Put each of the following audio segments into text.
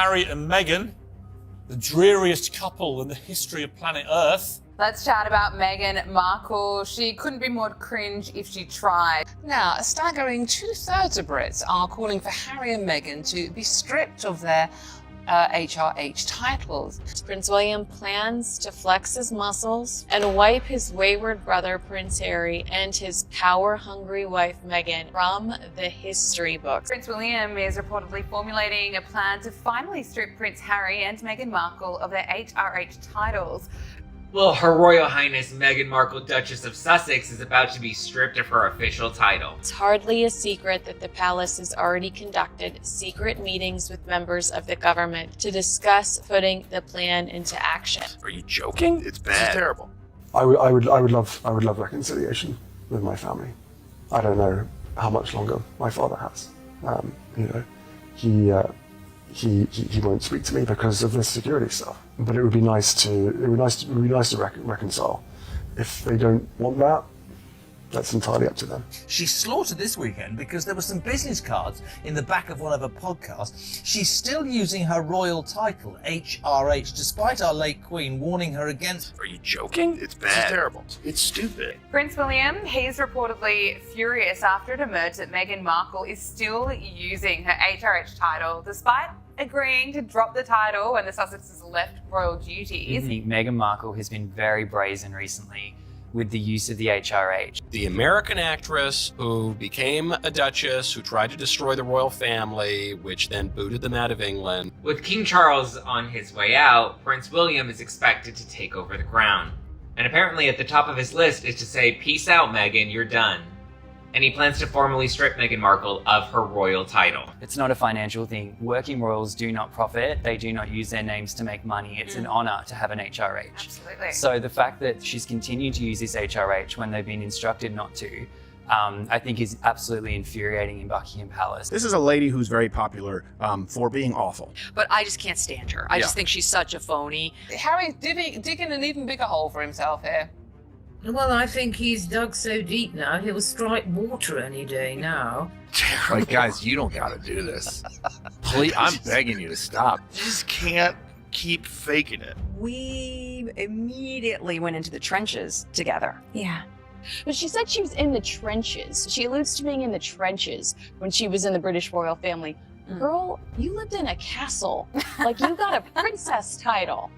Harry and Meghan, the dreariest couple in the history of planet Earth. Let's chat about Meghan Markle. She couldn't be more cringe if she tried. Now, a staggering 2/3 of Brits are calling for Harry and Meghan to be stripped of their HRH titles. Prince William plans to flex his muscles and wipe his wayward brother Prince Harry and his power-hungry wife Meghan from the history books. Prince William is reportedly formulating a plan to finally strip Prince Harry and Meghan Markle of their HRH titles. Well, Her Royal Highness Meghan Markle, Duchess of Sussex, is about to be stripped of her official title. It's hardly a secret that the palace has already conducted secret meetings with members of the government to discuss putting the plan into action. Are you joking? It's bad. This is terrible. I would love reconciliation with my family. I don't know how much longer my father has. He won't speak to me because of this security stuff. But it would be nice to reconcile. If they don't want that, that's entirely up to them. She's slaughtered this weekend because there were some business cards in the back of one of her podcasts. She's still using her royal title, HRH, despite our late Queen warning her against. Are you joking? It's bad. This is terrible. It's stupid. Prince William, he's reportedly furious after it emerged that Meghan Markle is still using her HRH title despite agreeing to drop the title when the Sussexes left royal duties. Meghan Markle has been very brazen recently with the use of the HRH. The American actress who became a duchess, who tried to destroy the royal family, which then booted them out of England. With King Charles on his way out, Prince William is expected to take over the crown. And apparently at the top of his list is to say, "Peace out, Meghan, you're done." And he plans to formally strip Meghan Markle of her royal title. It's not a financial thing. Working royals do not profit. They do not use their names to make money. It's an honor to have an HRH. Absolutely. So the fact that she's continued to use this HRH when they've been instructed not to, I think is absolutely infuriating in Buckingham Palace. This is a lady who's very popular for being awful. But I just can't stand her. I just think she's such a phony. Harry's digging an even bigger hole for himself here. Well, I think he's dug so deep now, he'll strike water any day now. Like, guys, you don't gotta do this. Please, I'm begging you to stop. You just can't keep faking it. We immediately went into the trenches together. Yeah. But she said she was in the trenches. She alludes to being in the trenches when she was in the British royal family. Girl, you lived in a castle. Like, you got a princess title.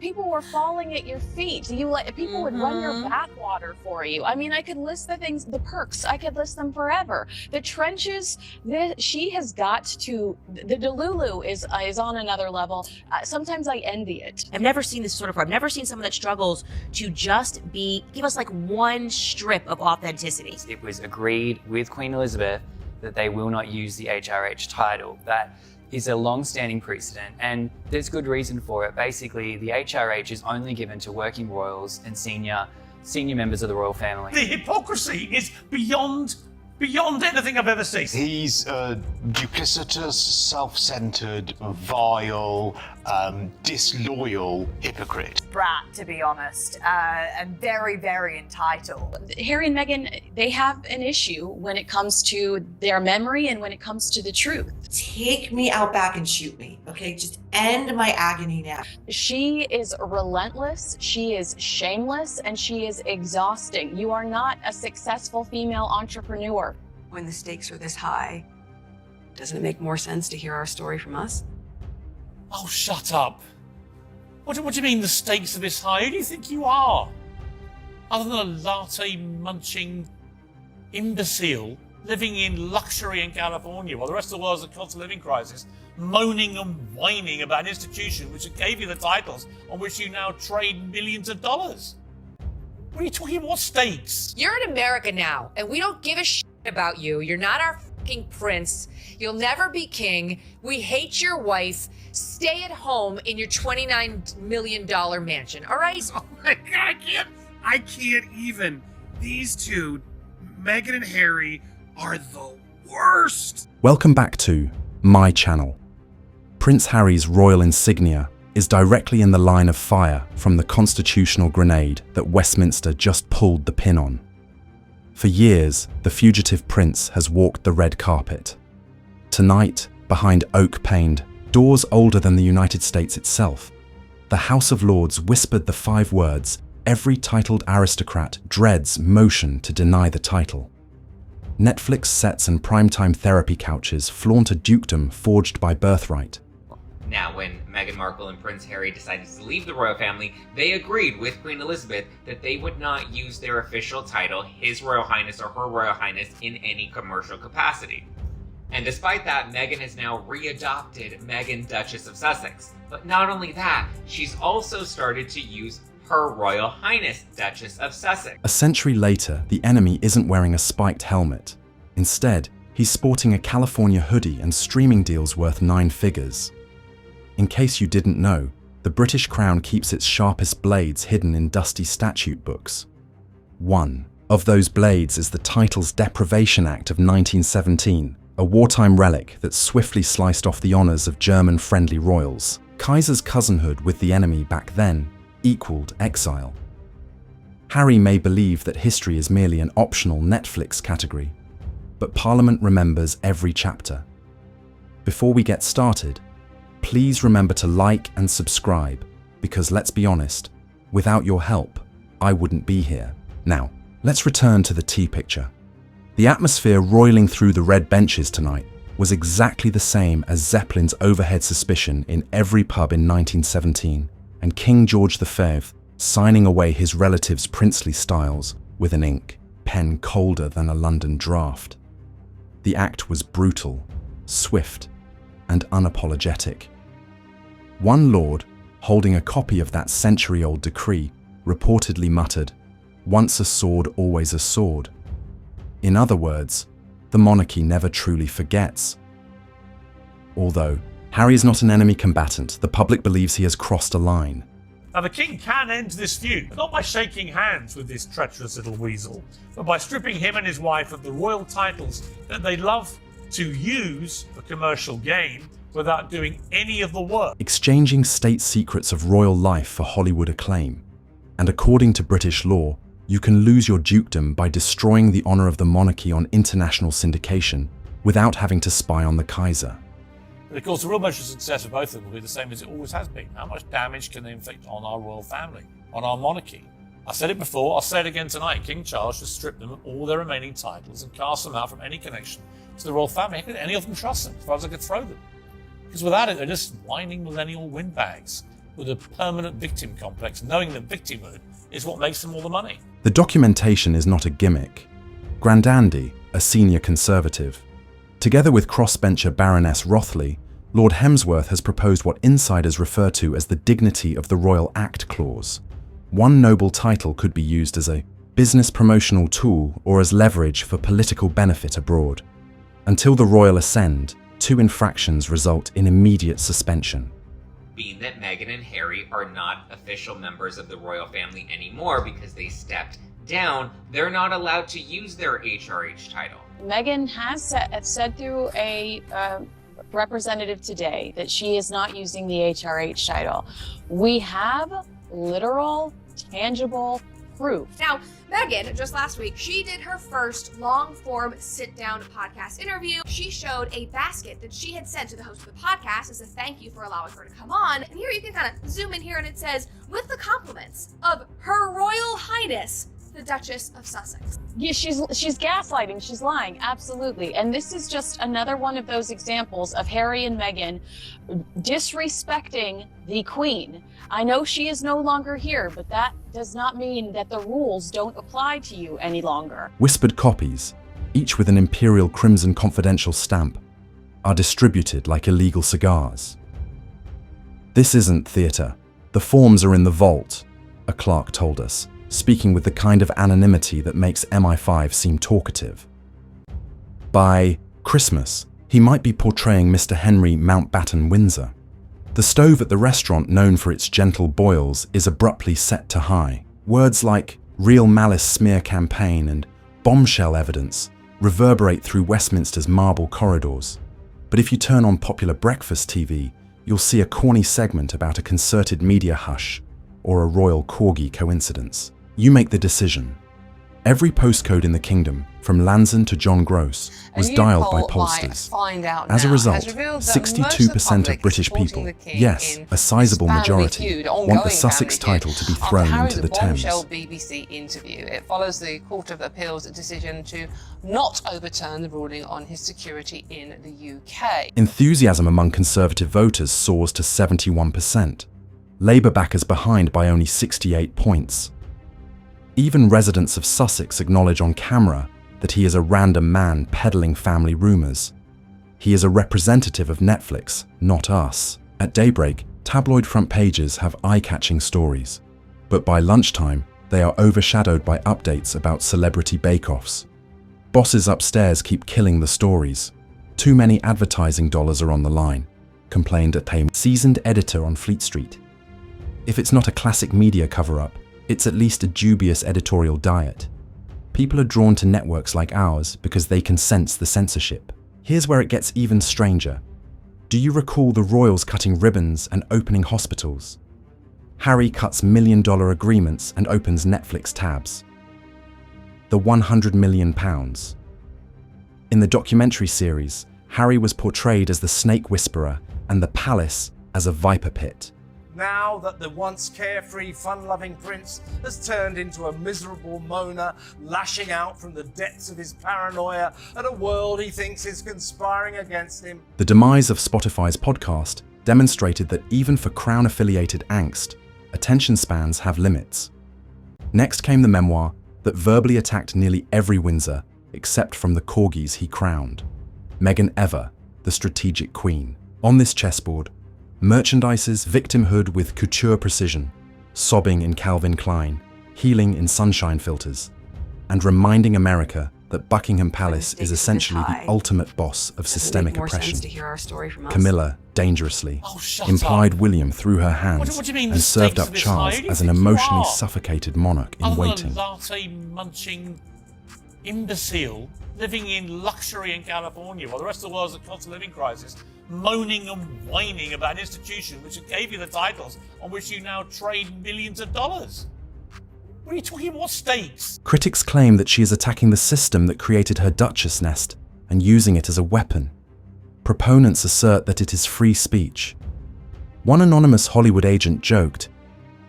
People were falling at your feet. People would run your bathwater for you. I mean, I could list the things, the perks. I could list them forever. The trenches. She has got to. The Delulu is on another level. Sometimes I envy it. I've never seen this sort of. I've never seen someone that struggles to just give us like one strip of authenticity. It was agreed with Queen Elizabeth that they will not use the HRH title. That is a long-standing precedent, and there's good reason for it. Basically, the HRH is only given to working royals and senior members of the royal family. The hypocrisy is beyond anything I've ever seen. He's a duplicitous, self-centered, vile, disloyal hypocrite. Brat, to be honest, and very, very entitled. Harry and Meghan, they have an issue when it comes to their memory and when it comes to the truth. Take me out back and shoot me, okay? Just end my agony now. She is relentless, she is shameless, and she is exhausting. You are not a successful female entrepreneur. When the stakes are this high, doesn't it make more sense to hear our story from us? Oh, shut up. What do you mean the stakes are this high? Who do you think you are? Other than a latte-munching imbecile living in luxury in California while the rest of the world's in a cost of living crisis, moaning and whining about an institution which gave you the titles on which you now trade millions of dollars. What are you talking about? What stakes? You're in America now, and we don't give a shit about you. You're not our fucking prince. You'll never be king. We hate your wife. Stay at home in your $29 million mansion, all right? Oh my God, I can't even. These two, Meghan and Harry, are the worst. Welcome back to my channel. Prince Harry's royal insignia is directly in the line of fire from the constitutional grenade that Westminster just pulled the pin on. For years, the fugitive prince has walked the red carpet. Tonight, behind oak-paned, doors older than the United States itself, the House of Lords whispered the 5 words every titled aristocrat dreads motion to deny the title. Netflix sets and primetime therapy couches flaunt a dukedom forged by birthright. Now, when Meghan Markle and Prince Harry decided to leave the royal family, they agreed with Queen Elizabeth that they would not use their official title, His Royal Highness or Her Royal Highness, in any commercial capacity. And despite that, Meghan has now readopted Meghan, Duchess of Sussex. But not only that, she's also started to use Her Royal Highness, Duchess of Sussex. A century later, the enemy isn't wearing a spiked helmet. Instead, he's sporting a California hoodie and streaming deals worth 9 figures. In case you didn't know, the British Crown keeps its sharpest blades hidden in dusty statute books. One of those blades is the Titles Deprivation Act of 1917, a wartime relic that swiftly sliced off the honours of German-friendly royals. Kaiser's cousinhood with the enemy back then equaled exile. Harry may believe that history is merely an optional Netflix category, but Parliament remembers every chapter. Before we get started, please remember to like and subscribe, because let's be honest, without your help, I wouldn't be here. Now, let's return to the tea picture. The atmosphere roiling through the red benches tonight was exactly the same as Zeppelin's overhead suspicion in every pub in 1917, and King George V signing away his relatives' princely styles with an ink pen colder than a London draft. The act was brutal, swift, and unapologetic. One lord, holding a copy of that century-old decree, reportedly muttered, "Once a sword, always a sword." In other words, the monarchy never truly forgets. Although Harry is not an enemy combatant, the public believes he has crossed a line. Now, the king can end this feud, but not by shaking hands with this treacherous little weasel, but by stripping him and his wife of the royal titles that they love to use for commercial gain without doing any of the work. Exchanging state secrets of royal life for Hollywood acclaim. And according to British law, you can lose your dukedom by destroying the honour of the monarchy on international syndication without having to spy on the Kaiser. But of course, the real measure of success of both of them will be the same as it always has been. How much damage can they inflict on our royal family, on our monarchy? I said it before, I'll say it again tonight. King Charles should strip them of all their remaining titles and cast them out from any connection to the royal family. How could any of them trust them, as far as I could throw them? Because without it, they're just whining millennial windbags with a permanent victim complex, knowing that victimhood is what makes them all the money. The documentation is not a gimmick. Grandandy, a senior conservative, together with crossbencher Baroness Rothley, Lord Hemsworth has proposed what insiders refer to as the Dignity of the Royal Act clause. One noble title could be used as a business promotional tool or as leverage for political benefit abroad. Until the royal ascend, 2 infractions result in immediate suspension. Being that Meghan and Harry are not official members of the royal family anymore because they stepped down, they're not allowed to use their HRH title. Meghan has said through a representative today that she is not using the HRH title. We have literal, tangible proof. Now, Meghan, just last week, she did her first long-form sit-down podcast interview. She showed a basket that she had sent to the host of the podcast as a thank you for allowing her to come on. And here you can kind of zoom in here and it says, with the compliments of Her Royal Highness, the Duchess of Sussex. Yeah, she's gaslighting, she's lying, absolutely. And this is just another one of those examples of Harry and Meghan disrespecting the Queen. I know she is no longer here, but that does not mean that the rules don't apply to you any longer. Whispered copies, each with an Imperial Crimson Confidential stamp, are distributed like illegal cigars. This isn't theatre. The forms are in the vault, a clerk told us, speaking with the kind of anonymity that makes MI5 seem talkative. By Christmas, he might be portraying Mr. Henry Mountbatten Windsor. The stove at the restaurant, known for its gentle boils, is abruptly set to high. Words like real malice smear campaign and bombshell evidence reverberate through Westminster's marble corridors. But if you turn on popular breakfast TV, you'll see a corny segment about a concerted media hush or a royal corgi coincidence. You make the decision. Every postcode in the kingdom, from Lanson to John Gross, was dialed by pollsters. As a result, 62% of British people, yes, a sizable majority, want the Sussex title to be thrown into the Thames. BBC interview. It follows the Court of Appeal's decision to not overturn the ruling on his security in the UK. Enthusiasm among Conservative voters soars to 71%. Labour backers behind by only 68 points. Even residents of Sussex acknowledge on camera that he is a random man peddling family rumours. He is a representative of Netflix, not us. At daybreak, tabloid front pages have eye-catching stories. But by lunchtime, they are overshadowed by updates about celebrity bake-offs. Bosses upstairs keep killing the stories. Too many advertising dollars are on the line, complained a seasoned editor on Fleet Street. If it's not a classic media cover-up, it's at least a dubious editorial diet. People are drawn to networks like ours because they can sense the censorship. Here's where it gets even stranger. Do you recall the royals cutting ribbons and opening hospitals? Harry cuts $1 million agreements and opens Netflix tabs. The £100 million. In the documentary series, Harry was portrayed as the snake whisperer and the palace as a viper pit. Now that the once carefree, fun-loving prince has turned into a miserable moaner, lashing out from the depths of his paranoia at a world he thinks is conspiring against him. The demise of Spotify's podcast demonstrated that even for Crown-affiliated angst, attention spans have limits. Next came the memoir that verbally attacked nearly every Windsor, except from the corgis he crowned. Meghan Ever, the strategic queen. On this chessboard, merchandise's victimhood with couture precision, sobbing in Calvin Klein, healing in sunshine filters, and reminding America that Buckingham Palace is essentially the ultimate boss of systemic oppression. Camilla, dangerously, implied William through her hands What do you mean, and served up Charles as an emotionally are? suffocated monarch in Other waiting. than a latte-munching imbecile living in luxury in California while the rest of the world's at cost of living crisis, moaning and whining about an institution which gave you the titles on which you now trade millions of dollars. What are you talking about? What stakes? Critics claim that she is attacking the system that created her Duchess nest and using it as a weapon. Proponents assert that it is free speech. One anonymous Hollywood agent joked,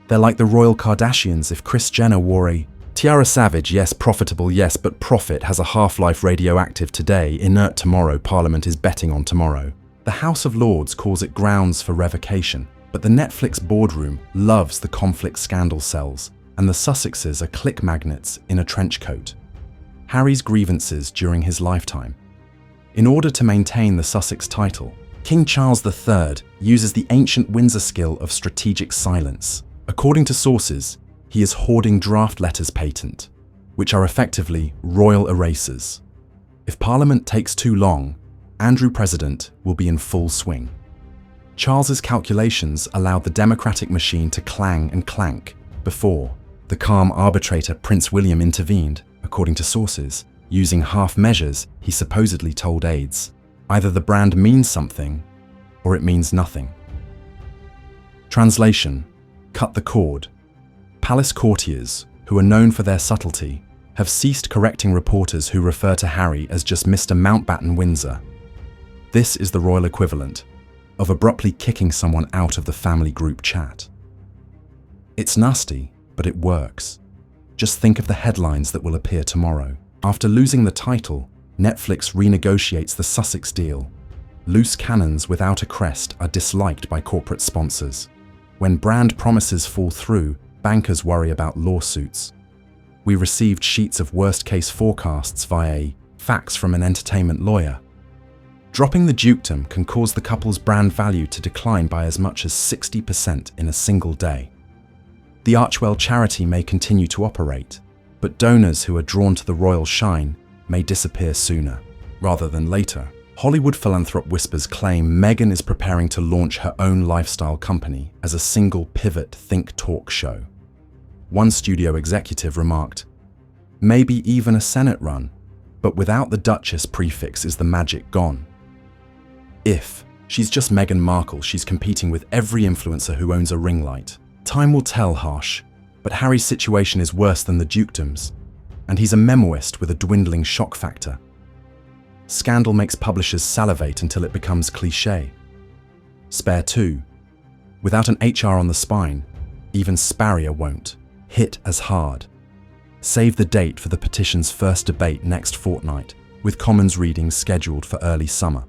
"They're like the royal Kardashians if Kris Jenner wore a tiara savage, yes, profitable, yes, but profit has a half-life radioactive today, inert tomorrow, Parliament is betting on tomorrow." The House of Lords calls it grounds for revocation, but the Netflix boardroom loves the conflict scandal cells, and the Sussexes are click magnets in a trench coat. Harry's grievances during his lifetime. In order to maintain the Sussex title, King Charles III uses the ancient Windsor skill of strategic silence. According to sources, he is hoarding draft letters patent, which are effectively royal erasers. If Parliament takes too long, Andrew President will be in full swing. Charles's calculations allowed the democratic machine to clang and clank before the calm arbitrator Prince William intervened, according to sources, using half measures he supposedly told aides. Either the brand means something, or it means nothing. Translation: cut the cord. Palace courtiers, who are known for their subtlety, have ceased correcting reporters who refer to Harry as just Mr. Mountbatten Windsor. This is the royal equivalent of abruptly kicking someone out of the family group chat. It's nasty, but it works. Just think of the headlines that will appear tomorrow. After losing the title, Netflix renegotiates the Sussex deal. Loose cannons without a crest are disliked by corporate sponsors. When brand promises fall through, bankers worry about lawsuits. We received sheets of worst-case forecasts via fax from an entertainment lawyer. Dropping the dukedom can cause the couple's brand value to decline by as much as 60% in a single day. The Archwell charity may continue to operate, but donors who are drawn to the royal shine may disappear sooner, rather than later. Hollywood philanthrope whispers claim Meghan is preparing to launch her own lifestyle company as a single pivot think-talk show. One studio executive remarked, "Maybe even a Senate run, but without the Duchess prefix is the magic gone." If she's just Meghan Markle, she's competing with every influencer who owns a ring light. Time will tell, Harsh, but Harry's situation is worse than the dukedom's. and he's a memoist with a dwindling shock factor. Scandal makes publishers salivate until it becomes cliché. Spare 2. Without an HR on the spine, even Sparrier won't hit as hard. Save the date for the Petition's first debate next fortnight, with Commons readings scheduled for early summer.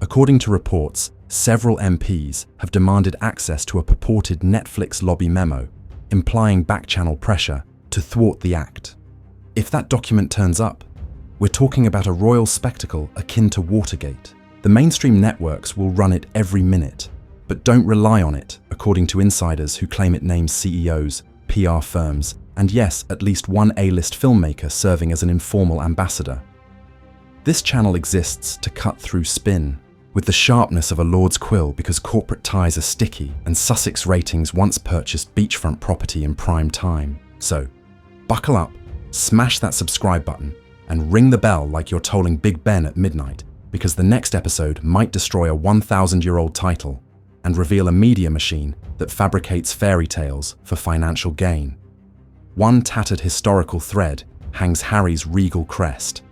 According to reports, several MPs have demanded access to a purported Netflix lobby memo, implying back-channel pressure to thwart the act. If that document turns up, we're talking about a royal spectacle akin to Watergate. The mainstream networks will run it every minute, but don't rely on it, according to insiders who claim it names CEOs, PR firms, and yes, at least one A-list filmmaker serving as an informal ambassador. This channel exists to cut through spin, with the sharpness of a lord's quill because corporate ties are sticky and Sussex Ratings once purchased beachfront property in prime time. So, buckle up, smash that subscribe button, and ring the bell like you're tolling Big Ben at midnight, because the next episode might destroy a 1,000-year-old title and reveal a media machine that fabricates fairy tales for financial gain. One tattered historical thread hangs Harry's regal crest.